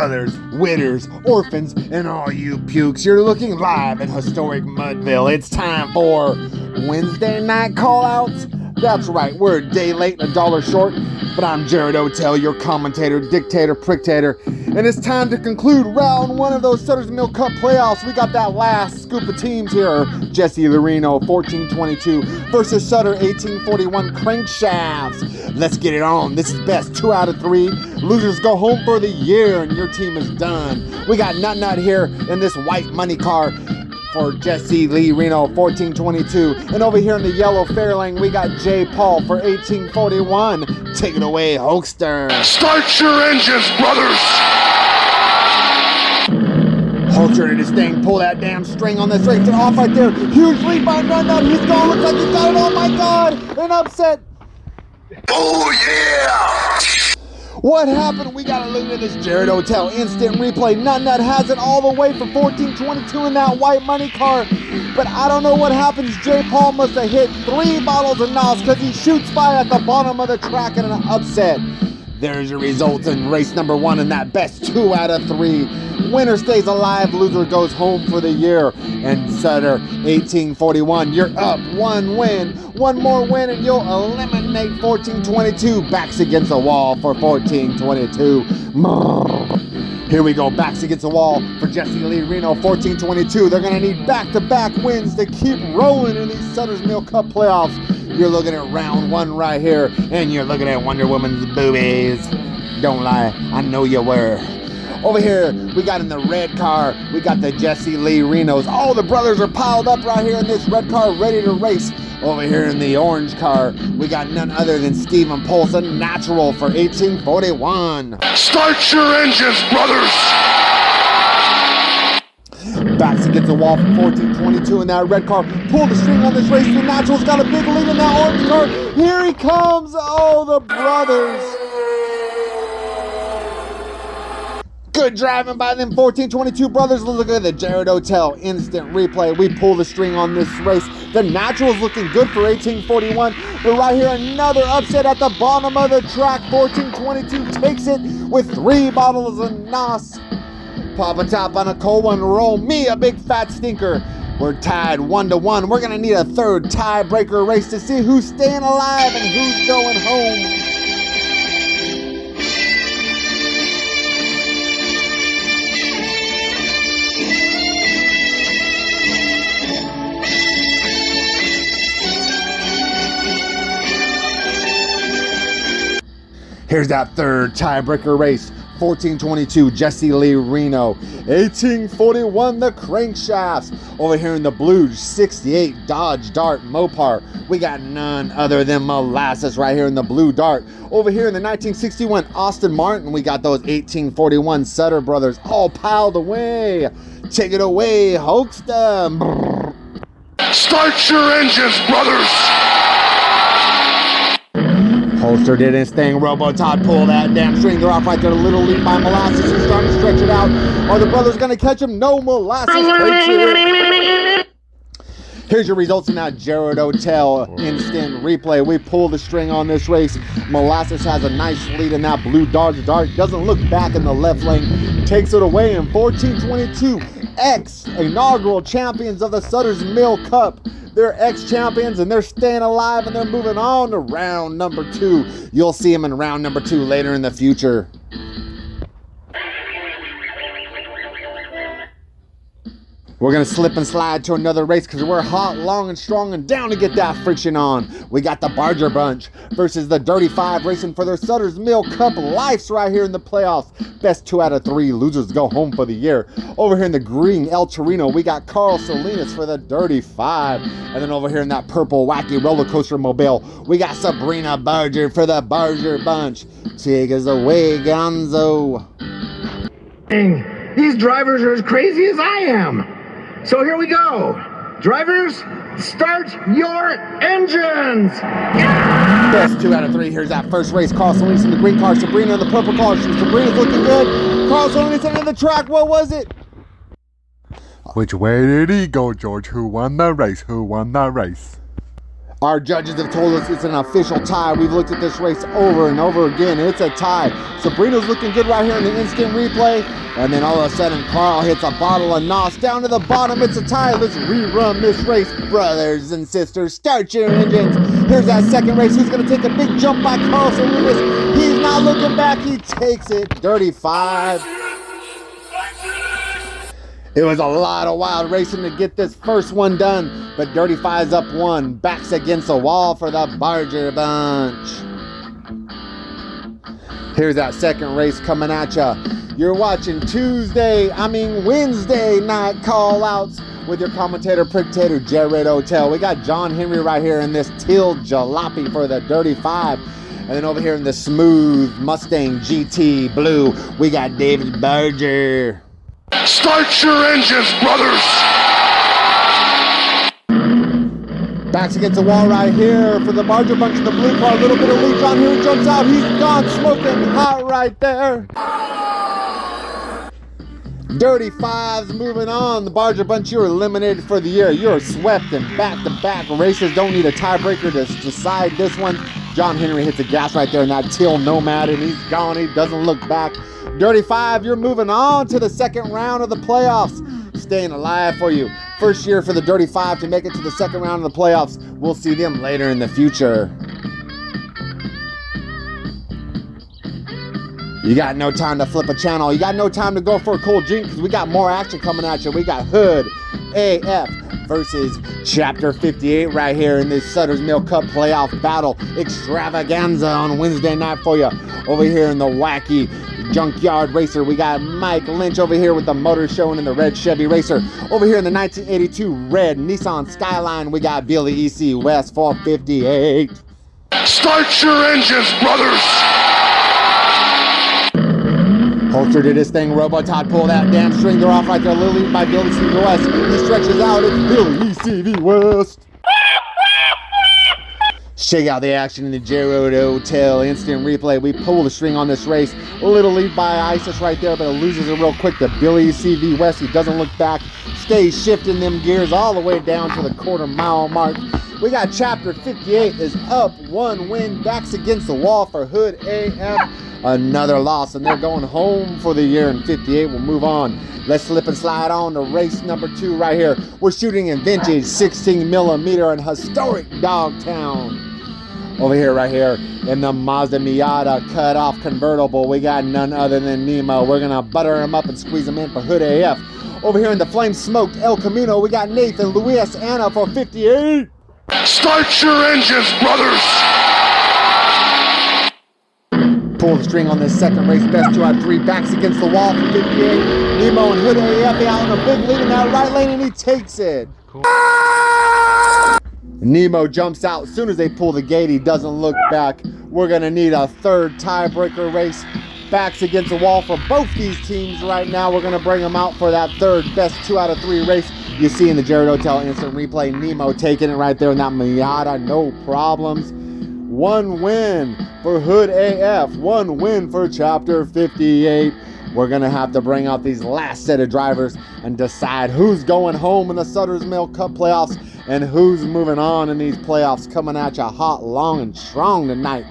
brothers, widders, orphans, and all you pukes. You're looking live in historic Mudville. It's time for Wednesday night call-outs. That's right, we're a day late and $1 short, but I'm Jared O'Tell, your commentator, dictator, prictator, and it's time to conclude round one of those Sutter'S Mill Cup playoffs. We got that last scoop of teams here. Jesse Lorino, 1422 versus Sutter, 1841 Crankshafts. Let's get it on. This is best 2 out of 3. Losers go home for the year, and your team is done. We got Nut here in this white money car for Jesse Lee Reno, 1422. And over here in the yellow Fairlane, we got J. Paul for 1841. Take it away, Hulkster. Start your engines, brothers! Hulkster did his thing, pull that damn string on this race. They're off right there. Huge lead by Nut. He's gone. Looks like he's got it. Oh my God! An upset. Oh yeah! What happened? We gotta look at this Jared O'Tell instant replay. Nut has it all the way for 1422 in that white money car. But I don't know what happens. J. Paul must have hit 3 bottles of NOS because he shoots by at the bottom of the track in an upset. There's your results in race number 1 in that best 2 out of 3. Winner stays alive, loser goes home for the year. And Sutter, 1841, you're up 1 win. 1 more win and you'll eliminate 1422. Backs against the wall for 1422. Here we go, backs against the wall for Jesse Lee Reno, 1422. They're gonna need back-to-back wins to keep rolling in these Sutter'S Mill Cup playoffs. You're looking at round 1 right here, and you're looking at Wonder Woman's boobies. Don't lie, I know you were. Over here, we got in the red car, we got the Jesse Lee Renos. All the brothers are piled up right here in this red car, ready to race. Over here in the orange car, we got none other than Stephen Polson, natural for 1841. Start your engines, brothers! Backs against the wall for 1422 in that red car. Pull the string on this race. The natural's got a big lead in that orange car. Here he comes. Oh, the brothers. Good driving by them 1422 brothers. Look at the Jared O'Tell instant replay. We pull the string on this race. The natural's looking good for 1841. But right here, another upset at the bottom of the track. 1422 takes it with 3 bottles of NOS. Pop a top on a cold one, roll me a big fat stinker. We're tied 1-1. We're gonna need a third tiebreaker race to see who's staying alive and who's going home. Here's that third tiebreaker race. 1422, Jesse Lee Reno. 1841, the Crankshafts. Over here in the blue, 68, Dodge Dart Mopar. We got none other than Molasses right here in the blue Dart. Over here in the 1961, Austin Martin, we got those 1841 Sutter brothers all piled away. Take it away, Hulkster. Start your engines, brothers! Holster did his thing. Robo-Todd pull that damn string. They're off right there. A little lead by Molasses. He's starting to stretch it out. Are the brothers going to catch him? No, Molasses takes it. Here's your results in that Jared O'Tell instant replay. We pull the string on this race. Molasses has a nice lead in that blue Dodge Dart. Doesn't look back in the left lane. Takes it away in 1422. Inaugural champions of the Sutter'S Mill Cup. They're ex-champions and they're staying alive and they're moving on to round number 2. You'll see them in round number 2 later in the future. We're going to slip and slide to another race because we're hot, long, and strong and down to get that friction on. We got the Barger Bunch versus the Dirty Five racing for their Sutter'S Mill Cup lives right here in the playoffs. Best 2 out of 3. Losers go home for the year. Over here in the green El Torino, we got Carl Salinas for the Dirty Five. And then over here in that purple wacky roller coaster mobile, we got Sabrina Barger for the Barger Bunch. Take us away, Gonzo. These drivers are as crazy as I am. So here we go. Drivers, start your engines! Best 2 out of 3. Here's that first race. Carl Salinas in the green car, Sabrina in the purple car. Sabrina's looking good. Carl Salinas into the track. What was it? Which way did he go, George? Who won the race? Who won the race? Our judges have told us it's an official tie. We've looked at this race over and over again. It's a tie. Sabrina's looking good right here in the instant replay. And then all of a sudden, Carl hits a bottle of NOS down to the bottom. It's a tie. Let's rerun this race, brothers and sisters. Start your engines. Here's that second race. Who's going to take a big jump by Carl Salinas? He's not looking back. He takes it. Dirty 5. It was a lot of wild racing to get this first one done, but Dirty 5's up 1, backs against the wall for the Barger bunch. Here's that second race coming at ya. You're watching Wednesday night call-outs with your commentator, Pricktator, Jared O'Tell. We got John Henry right here in this Teal Jalopy for the Dirty 5. And then over here in the smooth Mustang GT Blue, we got David Barger. Start your engines, brothers! Backs against the wall right here for the Barger bunch in the blue car. A little bit of lead. John Henry jumps out. He's gone smoking hot right there. Dirty 5's moving on. The Barger bunch, you're eliminated for the year. You're swept in back-to-back races. Don't need a tiebreaker to decide this one. John Henry hits the gas right there in that Teal Nomad, and he's gone. He doesn't look back. Dirty 5, you're moving on to the second round of the playoffs. Staying alive for you. First year for the Dirty 5 to make it to the second round of the playoffs. We'll see them later in the future. You got no time to flip a channel. You got no time to go for a cold drink because we got more action coming at you. We got Hood AF versus Chapter 58 right here in this Sutter'S Mill Cup playoff battle extravaganza on Wednesday night for you. Over here in the wacky Junkyard Racer, we got Mike Lynch over here with the motor showing in the red Chevy Racer. Over here in the 1982 red Nissan Skyline, we got Billy E.C. West 458. Start your engines, brothers! Holster did his thing. Robotod pulled that damn stringer off right there. Lily by Billy C.V. West. He stretches out. It's Billy E.C.V. West. Shake out the action in the Jared O'Tell instant replay. We pull the string on this race. A little lead by Isis right there, but it loses it real quick to Billy C.V. West. He doesn't look back. Stays shifting them gears all the way down to the quarter-mile mark. We got Chapter 58 is up 1 win. Backs against the wall for Hood AF. Another loss, and they're going home for the year in 58. We'll move on. Let's slip and slide on to race number 2 right here. We're shooting in vintage 16mm and historic Dogtown. Over here, right here, in the Mazda Miata cut-off convertible, we got none other than Nemo. We're going to butter him up and squeeze him in for Hood AF. Over here in the flame-smoked El Camino, we got Nathan Luis Anna for 58. Start your engines, brothers! Pull the string on this second race. Best 2 out of 3. Backs against the wall for 58. Nemo and Hood AF out in a big lead in that right lane, and he takes it. Cool. Nemo jumps out. As soon as they pull the gate, he doesn't look back. We're going to need a third tiebreaker race. Backs against the wall for both these teams right now. We're going to bring them out for that third best 2 out of 3 race. You see in the Jared O'Tell instant replay, Nemo taking it right there in that Miata. No problems. 1 win for Hood AF. 1 win for Chapter 58. We're going to have to bring out these last set of drivers and decide who's going home in the Sutter'S Mill Cup playoffs and who's moving on in these playoffs. Coming at you hot, long, and strong tonight.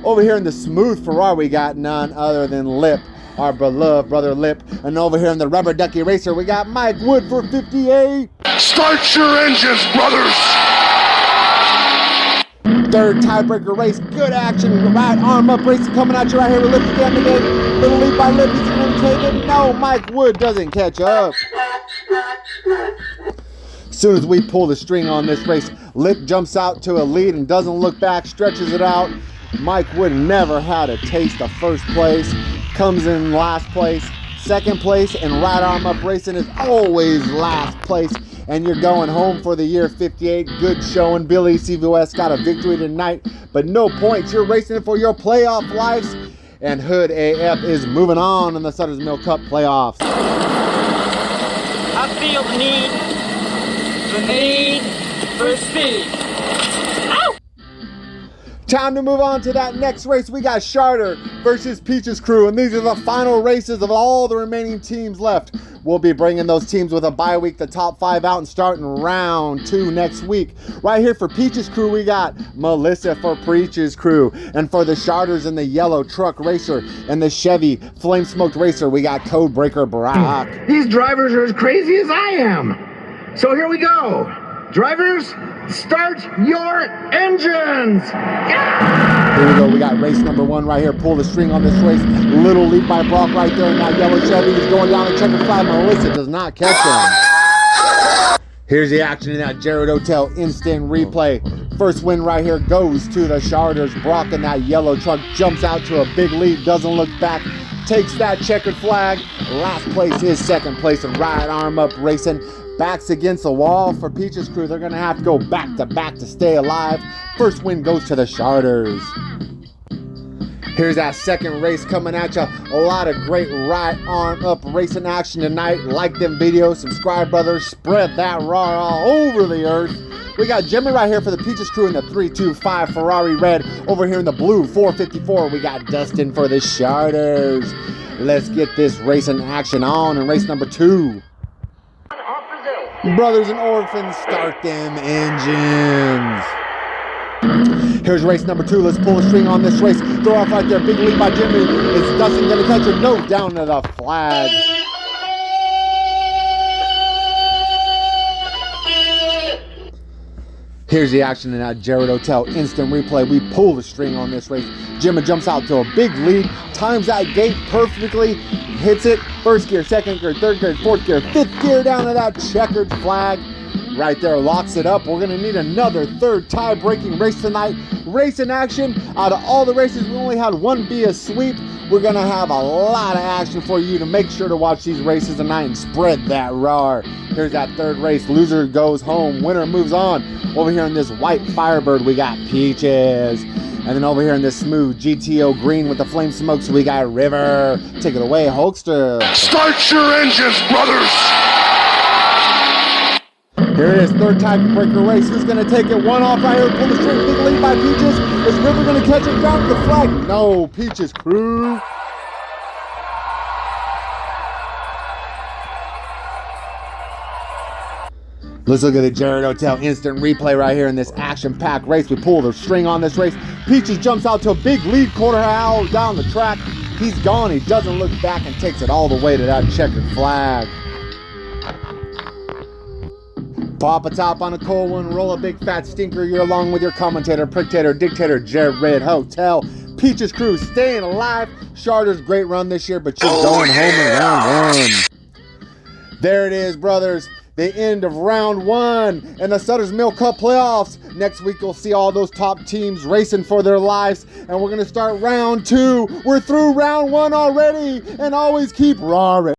Over here in the smooth Ferrari, we got none other than Lip, our beloved brother Lip. And over here in the rubber ducky racer, we got Mike Wood for 58. Start your engines, brothers! Third tiebreaker race, good action, right arm up racing coming at you right here with Lip again today. Little lead by Lip, he's going to take it. No, Mike Wood doesn't catch up. As soon as we pull the string on this race, Lip jumps out to a lead and doesn't look back, stretches it out. Mike Wood never had a taste of first place, comes in last place, second place, and right arm up racing is always last place. And you're going home for the year 58. Good showing. Billy CVOS got a victory tonight, but no points. You're racing it for your playoff lives. And Hood AF is moving on in the Sutter'S Mill Cup playoffs. I feel the need for speed. Ow! Time to move on to that next race. We got Charter versus Peach's crew, and these are the final races of all the remaining teams left. We'll be bringing those teams with a bye week, the top 5 out, and starting round 2 next week. Right here for Peach's crew, we got Melissa for Peach's crew, and for the Charters in the yellow truck racer and the Chevy flame smoked racer, we got Codebreaker Brock. These drivers are as crazy as I am. So here we go. Drivers, start your engines! Yeah! Here we go, we got race number 1 right here. Pull the string on this race. Little lead by Brock right there in that yellow Chevy. He's going down the checkered flag. Melissa does not catch him. Here's the action in that Jared Hotel instant replay. First win right here goes to the Charters. Brock in that yellow truck jumps out to a big lead, doesn't look back, takes that checkered flag. Last place is second place, and right arm up racing. Backs against the wall for Peach's crew. They're going to have to go back to back to stay alive. First win goes to the Charters. Here's that second race coming at you. A lot of great right arm up racing action tonight. Like them videos, subscribe, brothers. Spread that raw all over the earth. We got Jimmy right here for the Peach's crew in the 325 Ferrari red. Over here in the blue 454, we got Dustin for the Charters. Let's get this racing action on in race number 2. Brothers and orphans, start them engines. Here's race number 2. Let's pull the string on this race. Throw off right there. Big lead by Jimmy. Is Dustin going to catch her? No, down to the flag. Here's the action in that Jared Hotel instant replay. We pull the string on this race. Jimmy jumps out to a big lead. Times that gate perfectly. Hits it. First gear, second gear, third gear, fourth gear, fifth gear down to that checkered flag. Right there, locks it up. We're going to need another third tie-breaking race tonight. Race in action. Out of all the races, we only had one be a sweep. We're going to have a lot of action for you to make sure to watch these races tonight and spread that roar. Here's that third race. Loser goes home. Winner moves on. Over here in this white Firebird, we got Peaches. And then over here in this smooth GTO green with the flame smokes, we got River. Take it away, Hulkster. Start your engines, brothers! Here it is, third tiebreaker race. Who's going to take it? One off right here. Pull the string. Big lead by Peaches. Is River going to catch it down to the flag? No, Peaches crew. Let's look at the Jared Hotel instant replay right here in this action-packed race. We pull the string on this race. Peaches jumps out to a big lead quarter hour down the track. He's gone. He doesn't look back and takes it all the way to that checkered flag. Pop a top on a cold one, roll a big fat stinker. You're along with your commentator, prictator, dictator, Jared Hotel. Peach's crew staying alive. Charter's great run this year, but you're going home in round 1. There it is, brothers. The end of round 1 and the Sutter'S Milk Cup playoffs. Next week, you'll see all those top teams racing for their lives, and we're going to start round 2. We're through round 1 already, and always keep roaring.